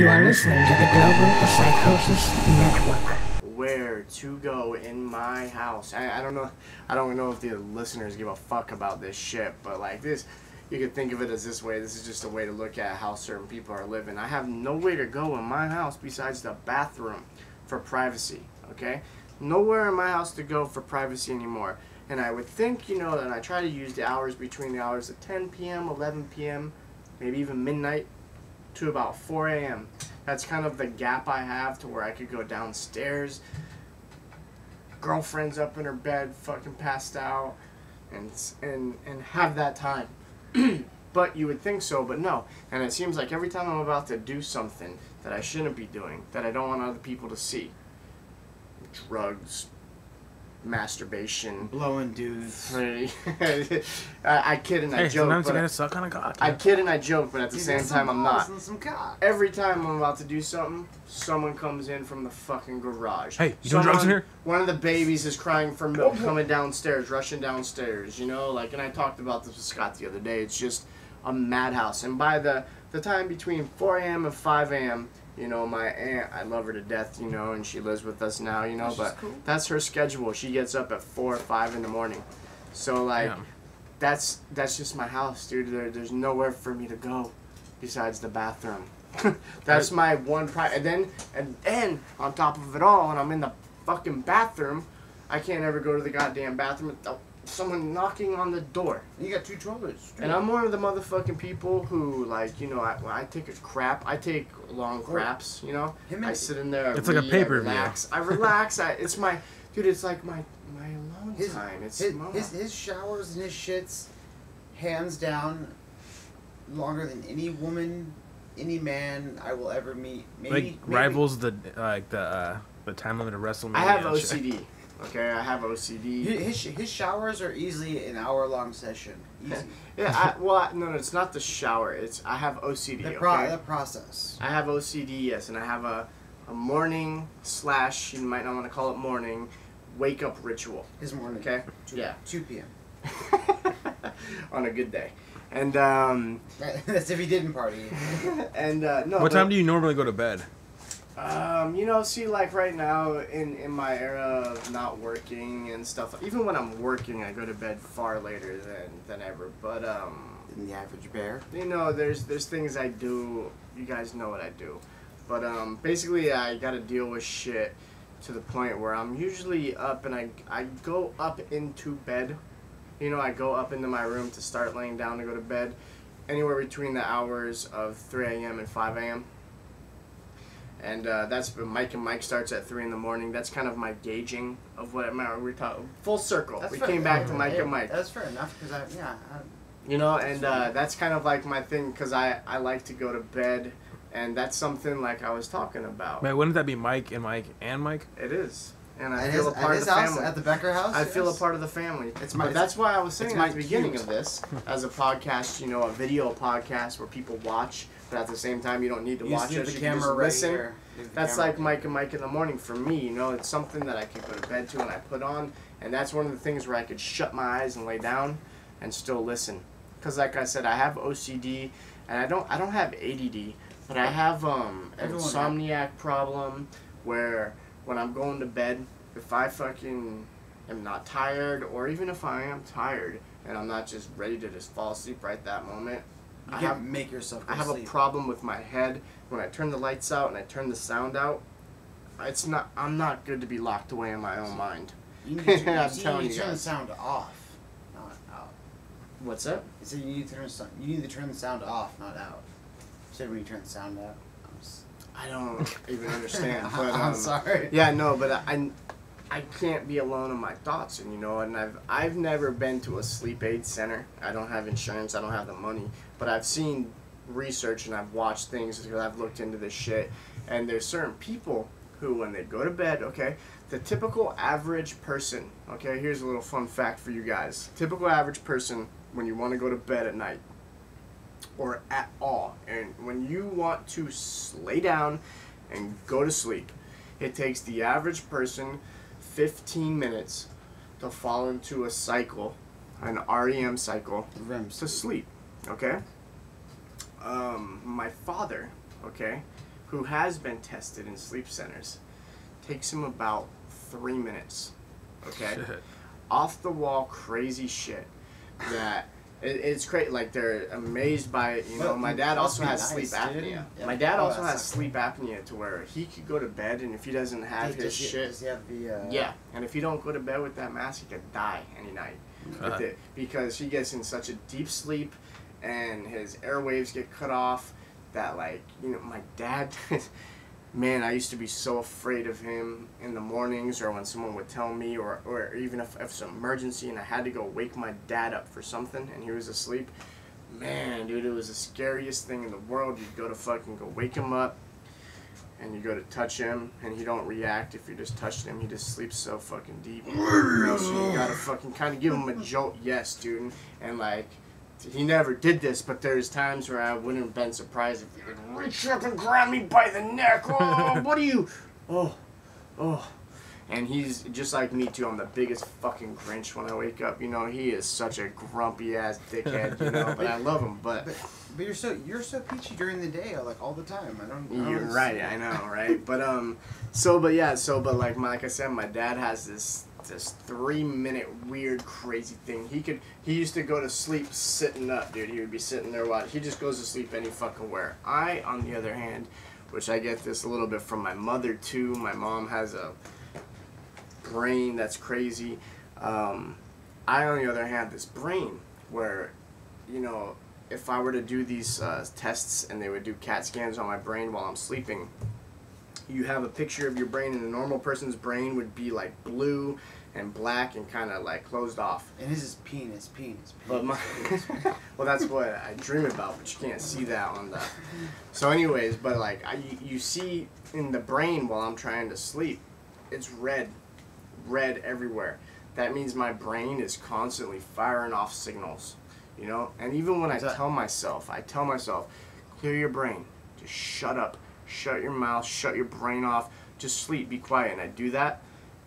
You are listening to the Global Psychosis Network. Where to go in my house? I don't know if the listeners give a fuck about this shit, but like this, you could think of it as this way. This is just a way to look at how certain people are living. I have nowhere to go in my house besides the bathroom for privacy, okay? Nowhere in my house to go for privacy anymore. And I would think, you know, that I try to use the hours between the hours of 10 p.m., 11 p.m., maybe even midnight to about 4 a.m. That's kind of the gap I have to where I could go downstairs. Girlfriend's up in her bed, fucking passed out, and have that time. But you would think so, but no. And it seems like every time I'm about to do something that I shouldn't be doing, that I don't want other people to see, drugs, masturbation, blowing dudes. I kid and I joke. Sometimes you gotta suck on a cock. I kid and I joke, but at the same time I'm not. Some cock. Every time I'm about to do something, someone comes in from the fucking garage. Hey, you doing drugs in here? One of the babies is crying for milk, coming downstairs, rushing downstairs. You know, like, and I talked about this with Scott the other day. It's just a madhouse. And by the time between 4 a.m. and 5 a.m., you know, my aunt, I love her to death, you know, and she lives with us now, you know, Which but cool. That's her schedule. She gets up at 4 or 5 in the morning. So, like, yeah. that's just my house, dude. There's nowhere for me to go besides the bathroom. That's my one and then on top of it all, when I'm in the fucking bathroom, I can't ever go to the goddamn bathroom without someone knocking on the door. You got two toilets. And I'm one of the motherfucking people who, like, you know, when I take a crap, I take long craps, you know? I sit in there, it's like a pay-per-view. I relax. It's my, dude, it's like my alone time. It's his showers and his shits, hands down, longer than any woman, any man I will ever meet. Maybe rivals the time limit of WrestleMania. I have OCD. Okay, I have OCD. His showers are easily an hour-long session. Easy. Yeah, no, it's not the shower. I have OCD. The process. I have OCD, yes, and I have a morning / you might not want to call it morning, wake up ritual. His morning. Okay. 2 p.m. On a good day, and that's if he didn't party. And no. What time do you normally go to bed? You know, see, like right now in my era of not working and stuff, even when I'm working, I go to bed far later than ever. But Than the average bear. you know, there's things I do. You guys know what I do. But basically, I got to deal with shit to the point where I'm usually up and I go up into bed. You know, I go up into my room to start laying down to go to bed, anywhere between the hours of 3 a.m. and 5 a.m. And that's when Mike and Mike starts at 3 in the morning. That's kind of my gauging of what we're talking. Full circle. We came back to Mike and Mike. That's fair enough, because you know, and that's kind of like my thing, because I like to go to bed, and that's something like I was talking about. Man, wouldn't that be Mike and Mike and Mike? It is. And I feel a part of the house, family. at the Becker house? I feel a part of the family. But that's why I was saying at the beginning of this, as a podcast, you know, a video podcast where people watch, but at the same time you don't need to watch it. You can just listen. That's like Mike and Mike in the morning for me. You know, it's something that I could go to bed to and I put on, and that's one of the things where I could shut my eyes and lay down and still listen. Because like I said, I have OCD, and I don't have ADD, but I have an insomniac problem where when I'm going to bed, if I fucking am not tired, or even if I am tired and I'm not just ready to just fall asleep right that moment, You can't make yourself go I have sleep. a problem with my head. When I turn the lights out and I turn the sound out, I'm not good to be locked away in my own mind. You need to, I'm telling you you need to turn the guys. sound off, not out. What's that? I said you need to turn the sound off, not out. You said when you turn the sound out. I don't even understand. But, I'm sorry. Yeah, no, but I can't be alone in my thoughts, and you know, and I've never been to a sleep aid center. I don't have insurance. I don't have the money, but I've seen research and I've watched things because I've looked into this shit. And there's certain people who, when they go to bed, okay, the typical average person, okay, here's a little fun fact for you guys. Typical average person, when you want to go to bed at night, or at all, and when you want to lay down and go to sleep, it takes the average person 15 minutes to fall into a cycle, an REM cycle, to sleep, okay? My father, okay, who has been tested in sleep centers, takes him about 3 minutes. Okay? Shit. Off the wall crazy shit that it's great. Like, they're amazed by it. You know, Well, my dad must also be has nice, sleep dude. apnea. Yeah. My dad Oh, also that has sucks. sleep apnea to where he could go to bed, and if he doesn't have his shit, Does he have the? yeah, and if you don't go to bed with that mask, he could die any night with it, because he gets in such a deep sleep, and his airwaves get cut off. That, like, you know, my dad, man, I used to be so afraid of him in the mornings, or when someone would tell me, or even if it's an emergency and I had to go wake my dad up for something and he was asleep. Man, dude, it was the scariest thing in the world. You'd go to fucking go wake him up, and you go to touch him, and he don't react if you just touched him. He just sleeps so fucking deep. So you gotta fucking kind of give him a jolt, yes, dude. And, like, he never did this, but there's times where I wouldn't have been surprised if he would reach up and grab me by the neck. Oh, what are you? Oh. And he's just like me, too. I'm the biggest fucking Grinch when I wake up. You know, he is such a grumpy-ass dickhead, you know, but I love him. But you're so peachy during the day, like, all the time. I don't you're right, I know, right? But, like I said, my dad has this 3-minute weird crazy thing. He used to go to sleep sitting up, dude. He would be sitting there watching. He just goes to sleep any fucking where. I, on the other hand, which I get this a little bit from my mother too. My mom has a brain that's crazy. I, on the other hand, this brain where, you know, if I were to do these tests and they would do CAT scans on my brain while I'm sleeping, you have a picture of your brain, and a normal person's brain would be like blue and black and kind of like closed off. And his is penis. But well, that's what I dream about, but you can't see that on the. So, anyways, but like you see in the brain while I'm trying to sleep, it's red everywhere. That means my brain is constantly firing off signals, you know. And even when I tell myself, clear your brain, just shut up. Shut your mouth, shut your brain off, just sleep, be quiet. And I do that,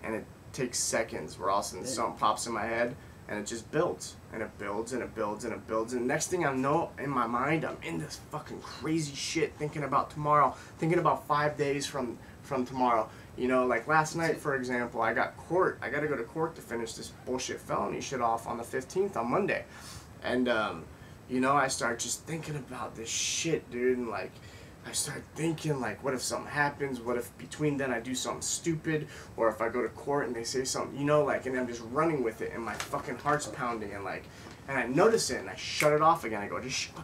and it takes seconds where all of a sudden something pops in my head, and it just builds, and it builds, and it builds, and it builds. And next thing I know, in my mind, I'm in this fucking crazy shit, thinking about tomorrow, thinking about 5 days from tomorrow. You know, like last night, for example, I got to go to court to finish this bullshit felony shit off on the 15th, on Monday. And, you know, I start just thinking about this shit, dude, and like, I start thinking, like, what if something happens? What if between then I do something stupid? Or if I go to court and they say something, you know, like, and I'm just running with it and my fucking heart's pounding and, like, and I notice it and I shut it off again. I go,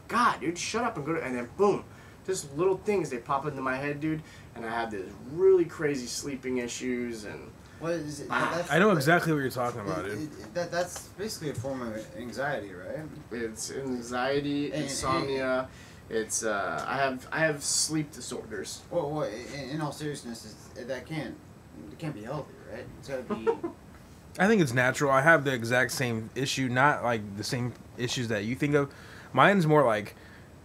God, dude, shut up and go to, and then boom. Just little things, they pop into my head, dude, and I have this really crazy sleeping issues and... What is it? I know exactly what you're talking about, dude. That's basically a form of anxiety, right? It's anxiety, insomnia... It's I have sleep disorders. Well, in all seriousness, it can't be healthy, right? It's gotta be. I think it's natural. I have the exact same issue, not like the same issues that you think of. Mine's more like,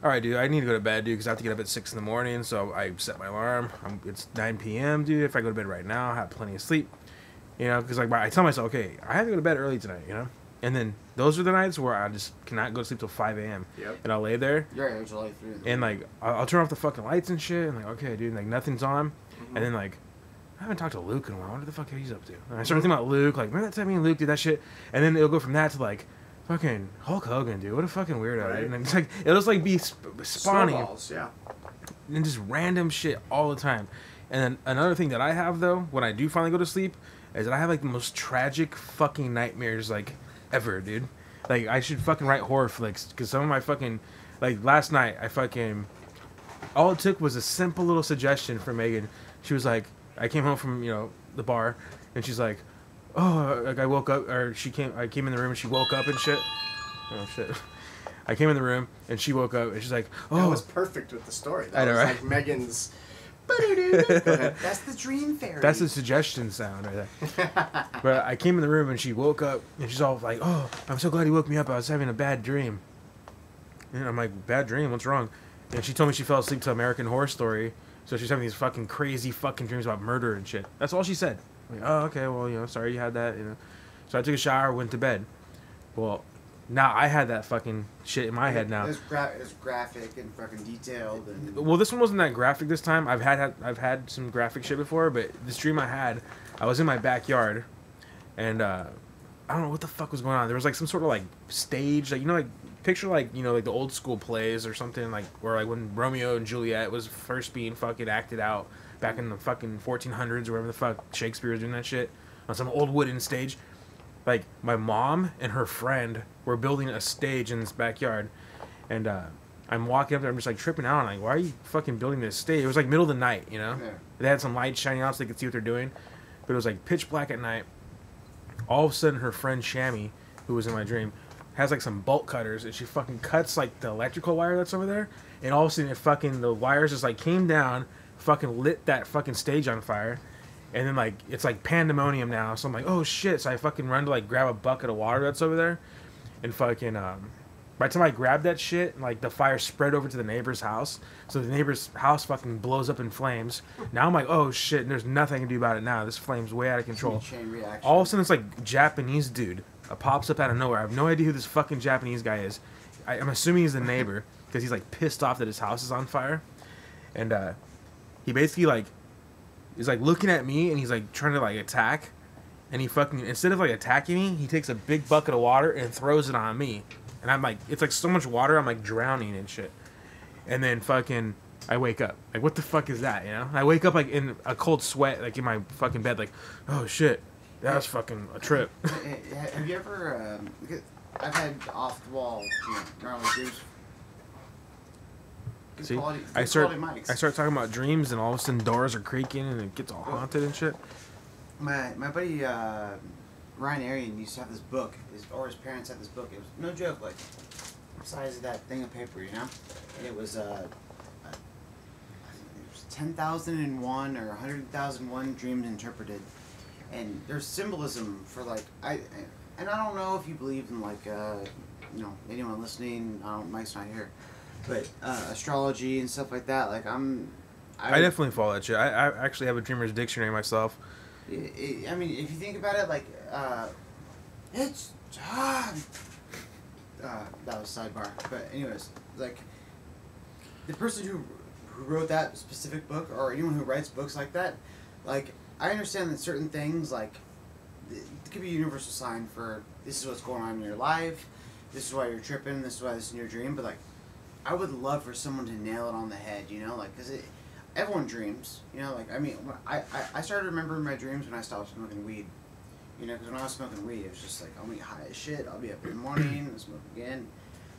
all right, dude, I need to go to bed, dude, because I have to get up at 6 in the morning. So I set my alarm. It's 9 p.m., dude. If I go to bed right now, I have plenty of sleep. You know, because like I tell myself, okay, I have to go to bed early tonight. You know, and then those are the nights where I just cannot go to sleep till 5 a.m. Yep. And I'll lay there. You're actually through. And like I'll turn off the fucking lights and shit, and like, okay, dude, like nothing's on. And then like I haven't talked to Luke in a while. What the fuck he's up to? And I started thinking about Luke. Like, remember that time me and Luke did that shit? And then it'll go from that to like fucking Hulk Hogan, dude. What a fucking weirdo. Right. Dude. And it's like it'll just like be spawning Snowballs, yeah. and just random shit all the time. And then another thing that I have though, when I do finally go to sleep, is that I have like the most tragic fucking nightmares like ever, dude. Like, I should fucking write horror flicks, because some of my fucking, like, last night, all it took was a simple little suggestion from Megan. She was like, I came home from, you know, the bar, and she's like, oh, like, I woke up, or I came in the room, and she woke up and shit. Oh, shit. I came in the room, and she woke up, and she's like, oh. That was perfect with the story. That I know, was right? like Megan's... Go ahead. That's the dream fairy. That's the suggestion sound right there. But I came in the room and she woke up and she's all like, oh, I'm so glad you woke me up. I was having a bad dream. And I'm like, bad dream? What's wrong? And she told me she fell asleep to American Horror Story. So she's having these fucking crazy fucking dreams about murder and shit. That's all she said. I'm like, oh, okay, well, you know, sorry you had that, you know. So I took a shower, went to bed. Well, now I had that fucking shit in my head now. It's graphic and fucking detailed. And Well, this one wasn't that graphic this time. I've had some graphic shit before, but this dream I was in my backyard, and I don't know what the fuck was going on. There was like some sort of like stage, like like picture like like the old school plays or something, like where like when Romeo and Juliet was first being fucking acted out back in the fucking 1400s or wherever the fuck Shakespeare was doing that shit on some old wooden stage. Like my mom and her friend were building a stage in this backyard, and I'm walking up there. I'm just like tripping out. I'm like, why are you fucking building this stage? It was like middle of the night, Yeah. They had some lights shining out so they could see what they're doing, but it was like pitch black at night. All of a sudden, her friend Shammy, who was in my dream, has like some bolt cutters, and she fucking cuts like the electrical wire that's over there, and all of a sudden the wires just like came down, fucking lit that fucking stage on fire. And then, like, it's, like, pandemonium now. So I'm like, oh, shit. So I fucking run to, like, grab a bucket of water that's over there. And fucking, by the time I grabbed that shit, like, the fire spread over to the neighbor's house. So the neighbor's house fucking blows up in flames. Now I'm like, oh, shit. And there's nothing I can do about it now. This flame's way out of control. Chain reaction. All of a sudden, this, like, Japanese dude pops up out of nowhere. I have no idea who this fucking Japanese guy is. I'm assuming he's the neighbor. Because he's, like, pissed off that his house is on fire. And, he basically, like... He's like looking at me and he's like trying to like attack, and he fucking instead of like attacking me, he takes a big bucket of water and throws it on me, and I'm like, it's like so much water, I'm like drowning and shit. And then fucking I wake up like, what the fuck is that, And I wake up like in a cold sweat, like in my fucking bed, like, oh shit, that was fucking a trip. Have you ever? I've had off the wall, gnarly dreams. See, I start talking about dreams, and all of a sudden doors are creaking, and it gets all haunted and shit. My buddy Ryan Arian used to have this book, or his parents had this book. It was no joke, like the size of that thing of paper, And it was 10,001 or 100,001 dreams interpreted, and there's symbolism for like I don't know if you believe in like anyone listening. Mike's not here. But astrology and stuff like that, like I definitely follow that shit. I actually have a dreamer's dictionary myself. I mean, if you think about it, like it's time. That was sidebar. But anyways, like the person who wrote that specific book, or anyone who writes books like that, like I understand that certain things, like it could be a universal sign for this is what's going on in your life, this is why you're tripping, this is why this is in your dream, but like. I would love for someone to nail it on the head, like, because everyone dreams, like, I mean, I started remembering my dreams when I stopped smoking weed, because when I was smoking weed, it was just like, I'll be high as shit, I'll be up in the morning, I'll smoke again,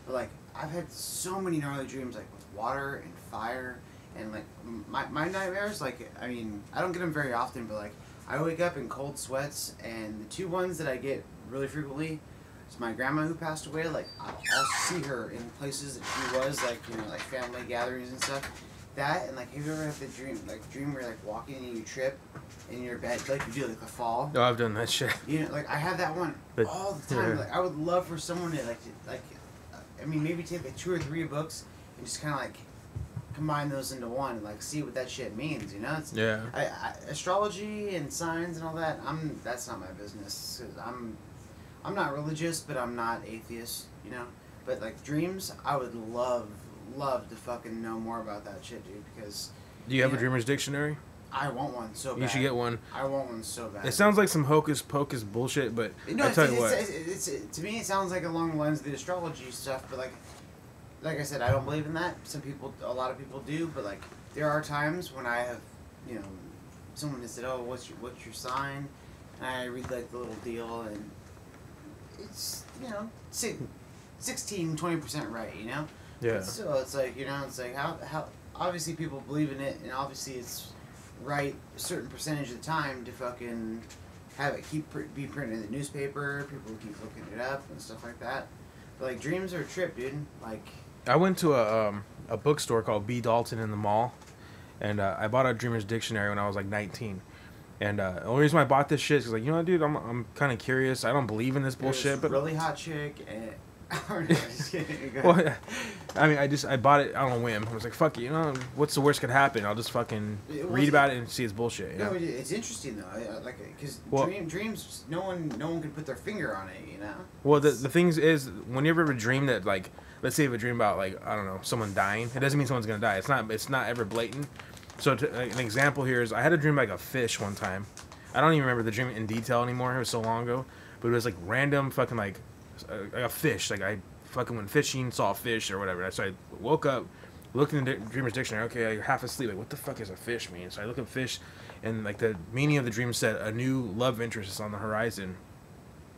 but, like, I've had so many gnarly dreams, like, with water and fire, and, like, my nightmares, like, I mean, I don't get them very often, but, like, I wake up in cold sweats, and the two ones that I get really frequently, it's my grandma who passed away. Like I'll see her in places that she was, like like family gatherings and stuff. That and like, have you ever had the dream where you're like walking and you trip in your bed, like you do like the fall? Oh, I've done that shit. Like I have that one all the time. Yeah. Like I would love for someone to I mean maybe take like 2 or 3 books and just kind of like combine those into one and like see what that shit means. It's, yeah. Astrology and signs and all that. That's not my business. 'Cause I'm not religious, but I'm not atheist, But, like, dreams, I would love to fucking know more about that shit, dude, because... Do you have a dreamer's dictionary? I want one so bad. You should get one. I want one so bad. It sounds like some hocus-pocus bullshit, but I'll tell you what. To me, it sounds like along the lines of the astrology stuff, but, like I said, I don't believe in that. A lot of people do, but, like, there are times when I have, someone has said, oh, what's your sign? And I read, like, the little deal, and... It's 16-20% right, Yeah. But still, it's like it's like how obviously people believe in it, and obviously it's right a certain percentage of the time to fucking have it be printed in the newspaper. People keep looking it up and stuff like that. But like dreams are a trip, dude. Like I went to a bookstore called B. Dalton in the mall, and I bought a dreamer's dictionary when I was like 19. And the only reason why I bought this shit is like, dude, I'm kind of curious. I don't believe in this bullshit. But really hot chick, and Oh, no, just kidding. Go Well, ahead. I mean, I bought it on a whim. I was like, fuck it, you know, what's the worst could happen? I'll just fucking read about it and see it's bullshit. You know? No, it's interesting though. Like, because Well- dreams, no one can put their finger on it. You know. Well, the things is, whenever you have a dream that, like, let's say you have a dream about, like, I don't know, someone dying, it doesn't mean someone's gonna die. It's not ever blatant. So an example here is, I had a dream like a fish one time. I don't even remember the dream in detail anymore. It was so long ago, but it was like random fucking like a fish. Like I fucking went fishing, saw a fish or whatever. So I woke up, looked in the Dreamer's Dictionary. Okay, I'm half asleep. Like, what the fuck is a fish mean? So I look at fish, and like the meaning of the dream said a new love interest is on the horizon.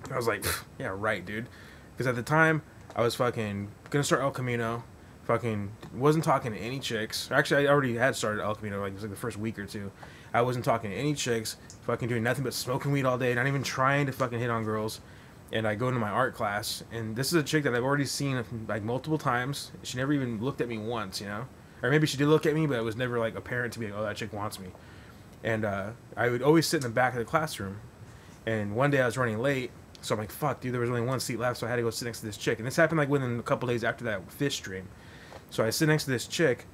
I was like, yeah, right, dude. Because at the time, I was fucking gonna start El Camino. Fucking wasn't talking to any chicks. Actually, I already had started El Camino. Like, it was like the first week or two. I wasn't talking to any chicks. Fucking doing nothing but smoking weed all day. Not even trying to fucking hit on girls. And I go into my art class, and this is a chick that I've already seen like multiple times. She never even looked at me once, you know, or maybe she did look at me, but it was never like apparent to me. Like, oh, that chick wants me. And I would always sit in the back of the classroom. And one day I was running late, so I'm like, fuck, dude, there was only one seat left, so I had to go sit next to this chick. And this happened like within a couple days after that fish dream. So I sit next to this chick,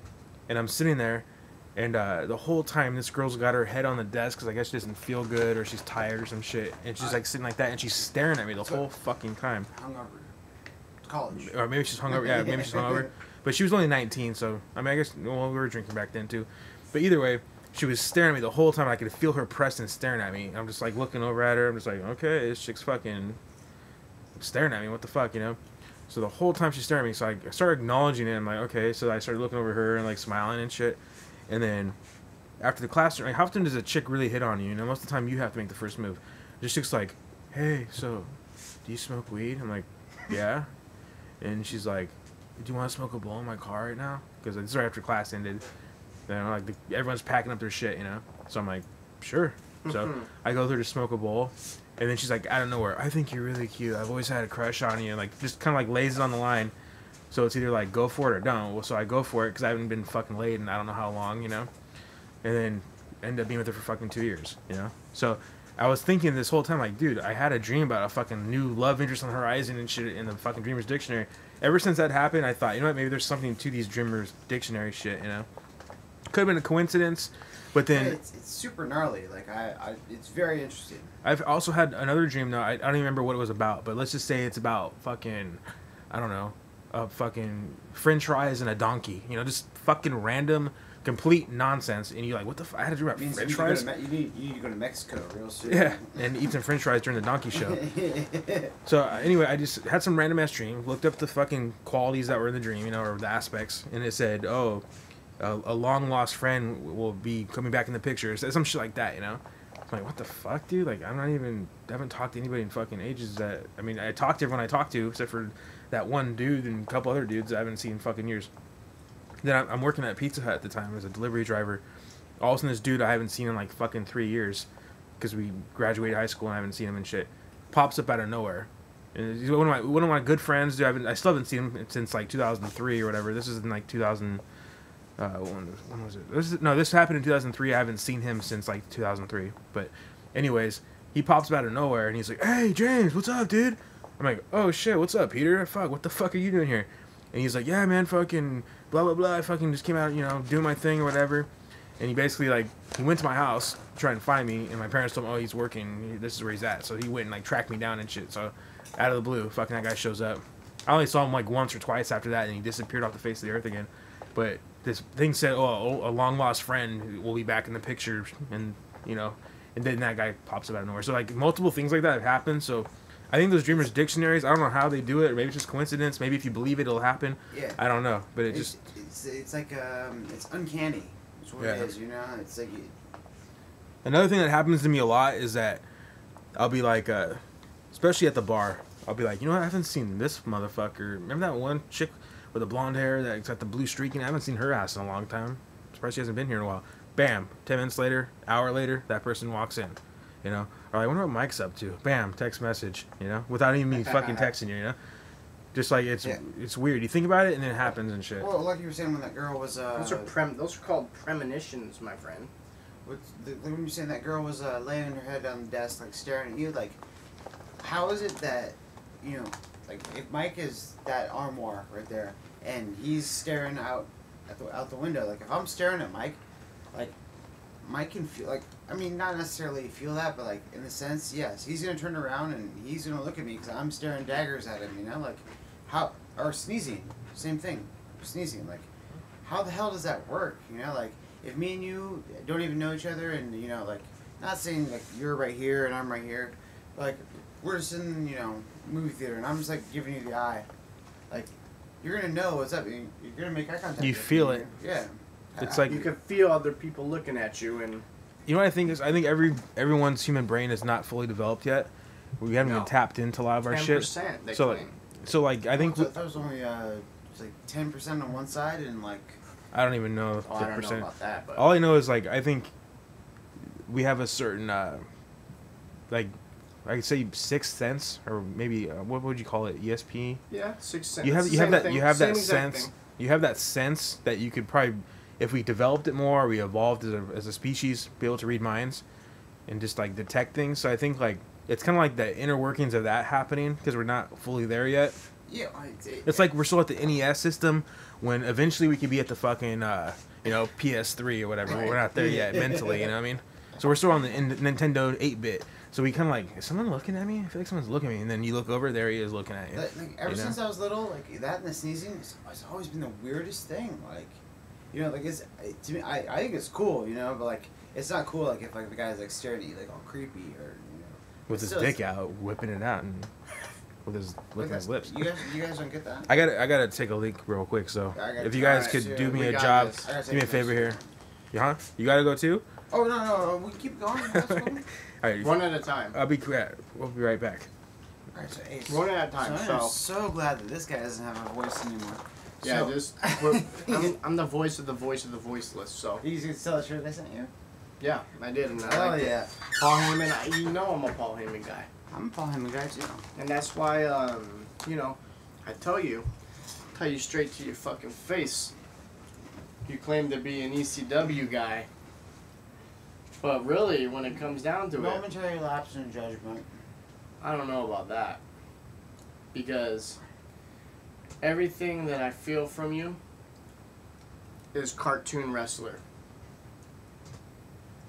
and I'm sitting there, and the whole time this girl's got her head on the desk because I guess she doesn't feel good or she's tired or some shit, and she's like sitting like that, and she's staring at me the whole fucking time. Hungover. College. Or maybe she's hungover. Yeah, maybe she's hungover. But she was only 19, so I mean, I guess well, we were drinking back then too. But either way, she was staring at me the whole time. I could feel her pressed and staring at me. I'm just like looking over at her. I'm just like, okay, this chick's fucking staring at me. What the fuck, you know? So the whole time she's staring at me, so I started acknowledging it. I'm like, okay. So I started looking over her and like smiling and shit. And then after the class, like, how often does a chick really hit on you? You know, most of the time you have to make the first move. This chick's like, hey, so do you smoke weed? I'm like, yeah. And she's like, do you want to smoke a bowl in my car right now? Because it's right after class ended. You know, like everyone's packing up their shit, you know. So I'm like, sure. So I go there to smoke a bowl, and then she's like, out of nowhere, I think you're really cute. I've always had a crush on you. And like, just kind of like lays it on the line. So it's either like go for it or don't. Well, so I go for it because I haven't been fucking laid in I don't know how long, you know. And then end up being with her for fucking 2 years, you know. So I was thinking this whole time, like, dude, I had a dream about a fucking new love interest on the horizon and shit in the fucking Dreamer's Dictionary. Ever since that happened, I thought, you know what, maybe there's something to these Dreamer's Dictionary shit, you know. Could have been a coincidence, but then... Yeah, it's super gnarly. Like, it's very interesting. I've also had another dream, though. I don't even remember what it was about, but let's just say it's about fucking, I don't know, fucking french fries and a donkey. You know, just fucking random, complete nonsense. And you're like, what the fuck? I had a dream about french fries? You need to go to Mexico real soon. Yeah, and eat some french fries during the donkey show. So, anyway, I just had some random ass dream, looked up the fucking qualities that were in the dream, you know, or the aspects, and it said, oh, a long lost friend will be coming back in the picture. Some shit like that, you know? I'm like, what the fuck, dude? Like, I haven't talked to anybody in fucking ages that, I mean, I talked to everyone I talked to, except for that one dude and a couple other dudes I haven't seen in fucking years. Then I'm working at Pizza Hut at the time as a delivery driver. All of a sudden, this dude I haven't seen in like fucking 3 years, because we graduated high school and I haven't seen him and shit, pops up out of nowhere. And he's one of my good friends, dude. I still haven't seen him since like 2003 or whatever. This is in like 2000. When was it? This happened in 2003. I haven't seen him since like 2003. But anyways, he pops up out of nowhere and he's like, hey, James, what's up, dude? I'm like, oh shit, what's up, Peter? Fuck, what the fuck are you doing here? And he's like, yeah, man, fucking blah, blah, blah. I fucking just came out, you know, doing my thing or whatever. And he basically, like, he went to my house to try and find me, and my parents told him, oh, he's working, this is where he's at. So he went and, like, tracked me down and shit. So out of the blue, fucking that guy shows up. I only saw him, like, once or twice after that, and he disappeared off the face of the earth again. But this thing said, oh, a long-lost friend will be back in the picture, and, you know, and then that guy pops up out of nowhere. So, like, multiple things like that have happened, so I think those Dreamers Dictionaries, I don't know how they do it, or maybe it's just coincidence, maybe if you believe it, it'll happen. Yeah. I don't know, but it's like, it's uncanny. That's what it is, you know? It's like... Another thing that happens to me a lot is that I'll be like, especially at the bar, I'll be like, you know what, I haven't seen this motherfucker. Remember that one chick with the blonde hair that's got the blue streaking? I haven't seen her ass in a long time. I'm surprised she hasn't been here in a while. Bam, 10 minutes later, hour later, that person walks in, you know? Or I wonder what Mike's up to. Bam, text message, you know? Without even me fucking texting you, you know? Just like, it's weird. You think about it, and then it happens and shit. Well, like you were saying when that girl was... Those are called premonitions, my friend. When you were saying that girl was laying her head on the desk, like, staring at you, like, how is it that, you know, like if Mike is that armoire right there, and he's staring out out the window. Like if I'm staring at Mike, like Mike can feel like not necessarily feel that, but like in a sense, yes, he's gonna turn around and he's gonna look at me because I'm staring daggers at him. You know, like how or sneezing, same thing, sneezing. Like how the hell does that work? You know, like if me and you don't even know each other, and you know, like not saying like you're right here and I'm right here, like we're just in movie theater and I'm just like giving you the eye, like you're gonna know what's up. You're gonna make eye contact. You feel it. Yeah. It's like you can feel other people looking at you, and you know what I think is I think everyone's human brain is not fully developed yet. We haven't even tapped into a lot of our shit. 10% they So claim. so like I think I thought it was only it's like 10% on one side and like. I don't even know Oh, I don't 50%. know about that, but All I know is like I think we have a certain like I could say sixth sense or maybe what would you call it, ESP? yeah, 6 cents. You have that Same exact sense. thing. You have that sense that you could probably, if we developed it more, we evolved as a species, be able to read minds and just like detect things. So I think like it's kind of like the inner workings of that happening because we're not fully there yet. Yeah, It's like we're still at the NES system when eventually we could be at the fucking PS3 or whatever. But we're not there yet mentally, you know what I mean? So we're still on the Nintendo 8-bit. So we kind of like, is someone looking at me? I feel like someone's looking at me. And then you look over, there he is looking at you. Like, ever you know? since I was little, like that and the sneezing, it's always been the weirdest thing. Like, like it's to me, I think it's cool, but like it's not cool like if like the guy's like staring at you like all creepy or With his dick out, whipping it out, and with his licking his lips. You guys don't get that? I gotta take a leak real quick. So if you guys could do me a job, do me a favor here. Yeah, you gotta go too. Oh no, we can keep going. That's cool. All right, One at a time. I'll be quick. We'll be right back. All right, so Ace. One at a time. I'm so glad that this guy doesn't have a voice anymore. Yeah, So- just I'm the voice of the voiceless. So You can tell the shirt I sent you? yeah, I did, and I liked it. Paul Heyman, you know I'm a Paul Heyman guy, I'm a Paul Heyman guy too. and that's why I tell you straight to your fucking face. You claim to be an ECW guy, but really, when it comes down to it, Momentary lapse in judgment. I don't know about that. Because everything that I feel from you is cartoon wrestler.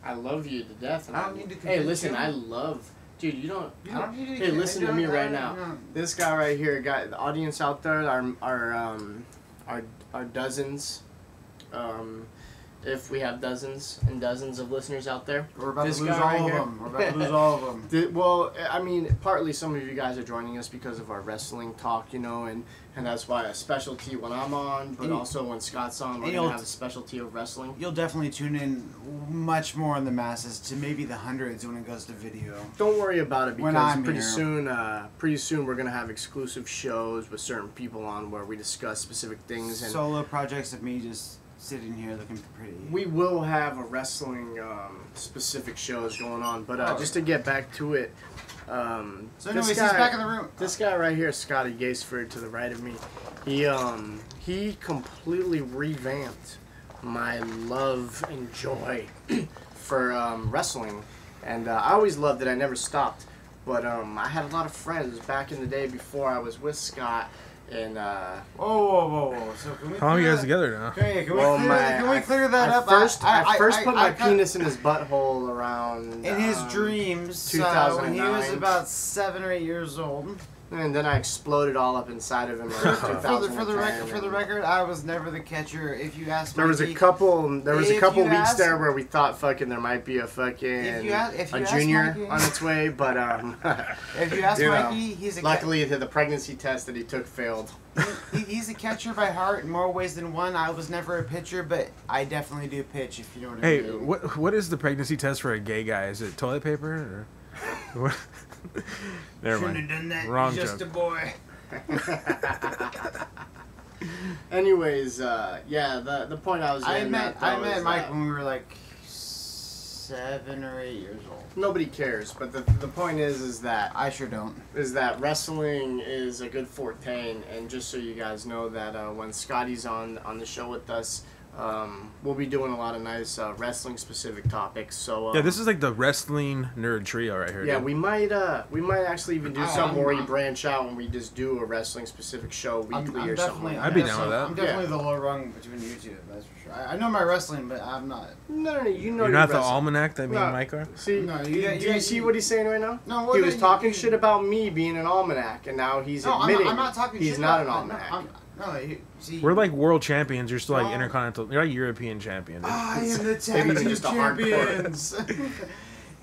I love you to death. And I don't need to hey, convince listen, you. I love... Dude, you don't... I don't need to Hey, listen to me right now. No. This guy right here, the audience out there are dozens. If we have dozens and dozens of listeners out there. We're about This to lose guy right all of here. them. We're about to lose all of them. Well, I mean, partly some of you guys are joining us because of our wrestling talk, and that's why a specialty when I'm on, but also when Scott's on, we're going to have a specialty of wrestling. You'll definitely tune in much more in the masses to maybe the hundreds when it goes to video. Don't worry about it When because I'm pretty soon we're going to have exclusive shows with certain people on where we discuss specific things. And Solo projects of me just sitting here looking pretty. we will have a wrestling specific shows going on, but just to get back to it, So anyways, he's back in the room. This guy right here, Scotty Gaisford, to the right of me, he completely revamped my love and joy for wrestling, and I always loved it. I never stopped, but I had a lot of friends back in the day before I was with Scott, and Whoa. So can we How long are you guys together now? Okay, can well, we clear that up? I first put my I penis in his butthole around in his dreams 2009. when he was about 7 or 8 years old. And then I exploded all up inside of him around 2010. For the record, I was never the catcher. If you ask me, There was a couple weeks ask- there where we thought fucking there might be a fucking if you ask junior Mikey- on its way, but if you ask you know, Mikey, he's a luckily the pregnancy test that he took failed. he's a catcher by heart in more ways than one. I was never a pitcher, but I definitely do pitch. If you know what I Hey, mean. what is the pregnancy test for a gay guy? Is it toilet paper or what? Never Shouldn't mind. have done that. Wrong Just joke. a boy. Anyways, the point I was getting at, though, I met is Mike that when we were like 7 or 8 years old. nobody cares, but the point is that I sure don't. wrestling is a good forte, and just so you guys know that when Scotty's on the show with us, We'll be doing a lot of nice wrestling specific topics. So Yeah, this is like the wrestling nerd trio right here. yeah, dude. we might actually even do something where we branch out and we just do a wrestling specific show weekly or something. Like I'd be down with that. I'm definitely the low rung between you two. That's for sure. I know my wrestling, but I'm not. No, you know You're not the wrestling. almanac that me No. and Mike are? See, No, do you see what he's saying right now? No, he was talking shit about me being an almanac, and now he's admitting I'm not talking he's shit not an about- almanac. See, We're like world champions. You're still like No. intercontinental. You're like European champion. Dude. I am the Maybe tag he's team just a hardcore. champions.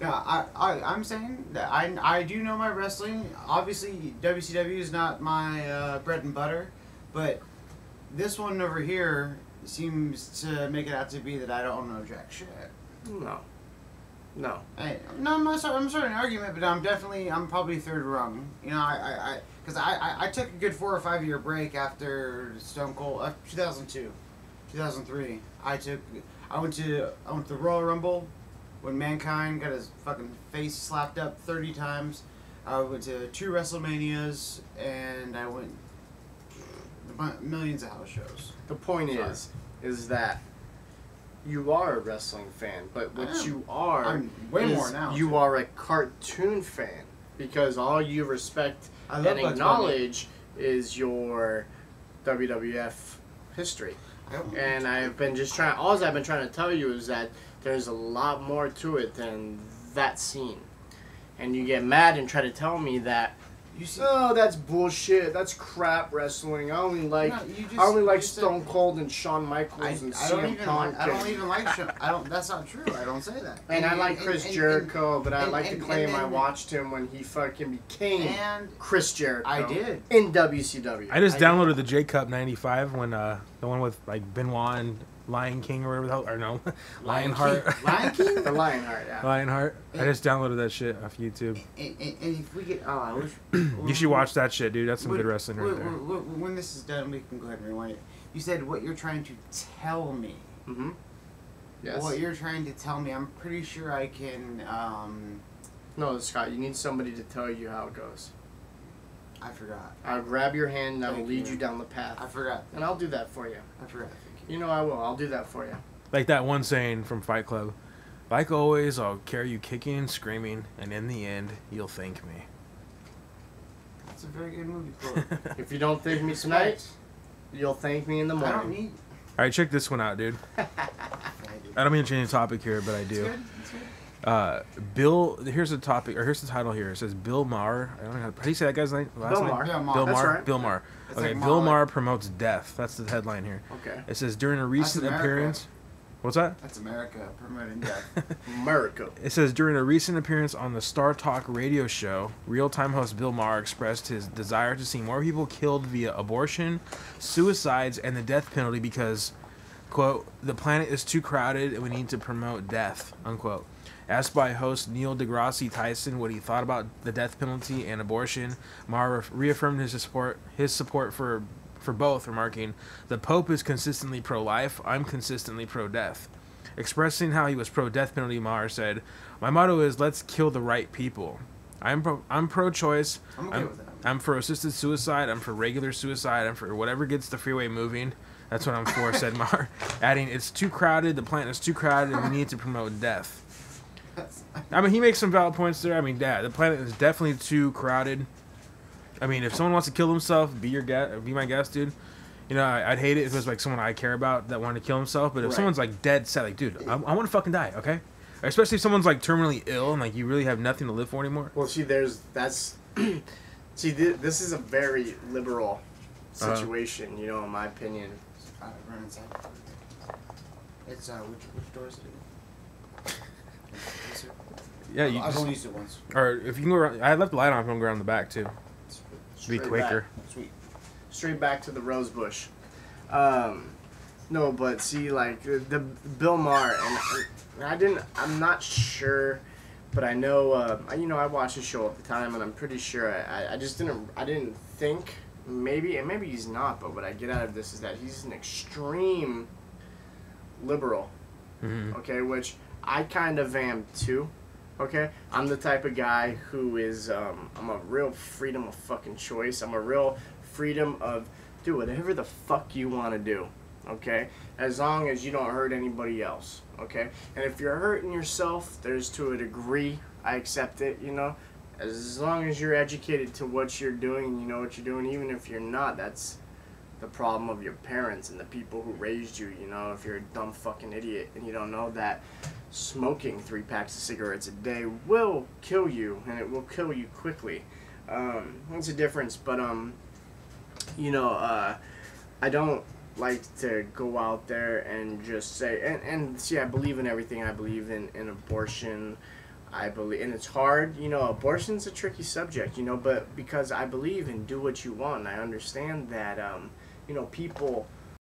No, I'm saying that I do know my wrestling. Obviously, WCW is not my bread and butter, but this one over here seems to make it out to be that I don't know jack shit. No. Hey, no, I'm starting an argument, but I'm probably third rung. You know, because I took a good 4 or 5 year break after Stone Cold, 2002, 2003. I went to the Royal Rumble when Mankind got his fucking face slapped up 30 times. I went to 2 WrestleManias, and I went to millions of house shows. The point is that you are a wrestling fan, but what you are I'm way is more now. you too. are a cartoon fan because all you respect I love and Bugs acknowledge is your WWF history. And I've been all I've been trying to tell you is that there's a lot more to it than that scene. And you get mad and try to tell me that, oh, that's bullshit. That's crap wrestling. I only like Stone Cold and Shawn Michaels and CM Punk. I don't even like Shawn. That's not true. I don't say that. And I like Chris Jericho, but I like to claim I then- watched him when he fucking became And Chris Jericho. I did. In WCW. I just downloaded the J Cup '95 when the one with like Benoit and Lion King or whatever the hell, or no, Lionheart. Lion King? The Lionheart, yeah. Lionheart. I just downloaded that shit off YouTube. And if we get, I wish. You should watch that shit, dude. That's some good wrestling right there. When this is done, we can go ahead and rewind it. You said what you're trying to tell me. Mm-hmm. Yes. What you're trying to tell me, I'm pretty sure I can. No, Scott, you need somebody to tell you how it goes. I forgot. I'll grab your hand and I'll Thank lead you. you down the path. I forgot. And I'll do that for you. I forgot. Thank you. You know I will. I'll do that for you. Like that one saying from Fight Club. Like always, I'll carry you kicking and screaming, and in the end, you'll thank me. That's a very good movie quote. If you don't thank me tonight, you'll thank me in the I morning. don't need. All right, check this one out, dude. I don't mean to change the topic here, but I do. It's good. Bill, here's the topic, or here's the title here. It says Bill Maher. I don't know how do you say that guy's name? Last Bill name? Maher. Yeah, Bill That's Maher. right. Bill Maher. It's Okay, like Bill Mahler. Maher promotes death. That's the headline here. Okay. It says during a recent America. appearance. What's that? That's America promoting death. America. It says during a recent appearance on the Star Talk radio show, real-time host Bill Maher expressed his desire to see more people killed via abortion, suicides, and the death penalty because, quote, the planet is too crowded and we need to promote death, unquote. Asked by host Neil deGrasse Tyson what he thought about the death penalty and abortion, Maher reaffirmed his support for both, remarking, "The Pope is consistently pro-life, I'm consistently pro-death." Expressing how he was pro-death penalty, Maher said, "My motto is let's kill the right people. I'm pro-choice. I'm okay with that. I'm for assisted suicide. I'm for regular suicide. I'm for whatever gets the freeway moving. That's what I'm for," said Maher, adding, "It's too crowded. The planet is too crowded, and we need to promote death." I mean, he makes some valid points there. I mean, the planet is definitely too crowded. I mean, if someone wants to kill himself, be my guest, dude. You know, I'd hate it if it was like someone I care about that wanted to kill himself. But if Right. someone's like dead set, like, dude, I want to fucking die, okay? Especially if someone's like terminally ill and like you really have nothing to live for anymore. Well, see, this is a very liberal situation, you know, in my opinion. Run inside. It's which door is it? Yeah, you I've just, only used it once. or if you can go around, I left the light on. If I'm going around the back too, be Straight quicker. back. Sweet. Straight back to the rose bush. No, but see, like the Bill Maher, and I'm not sure, but I know, you know, I watched the show at the time, and I'm pretty sure I didn't think maybe he's not, but what I get out of this is that he's an extreme liberal. Mm-hmm. Okay, which I kind of am too. Okay, I'm the type of guy who is I'm a real freedom of fucking choice. I'm a real freedom of do whatever the fuck you want to do. okay? As long as you don't hurt anybody else, okay? And if you're hurting yourself, there's to a degree, I accept it, you know? As long as you're educated to what you're doing and you know what you're doing, even if you're not, that's the problem of your parents and the people who raised you, you know? If you're a dumb fucking idiot and you don't know that smoking 3 packs of cigarettes a day will kill you, and it will kill you quickly. It's a difference, but, you know, I don't like to go out there and just say, and see, I believe in everything. I believe in abortion. I believe, and it's hard, you know, abortion's a tricky subject, you know, but because I believe in do what you want, I understand that, you know, people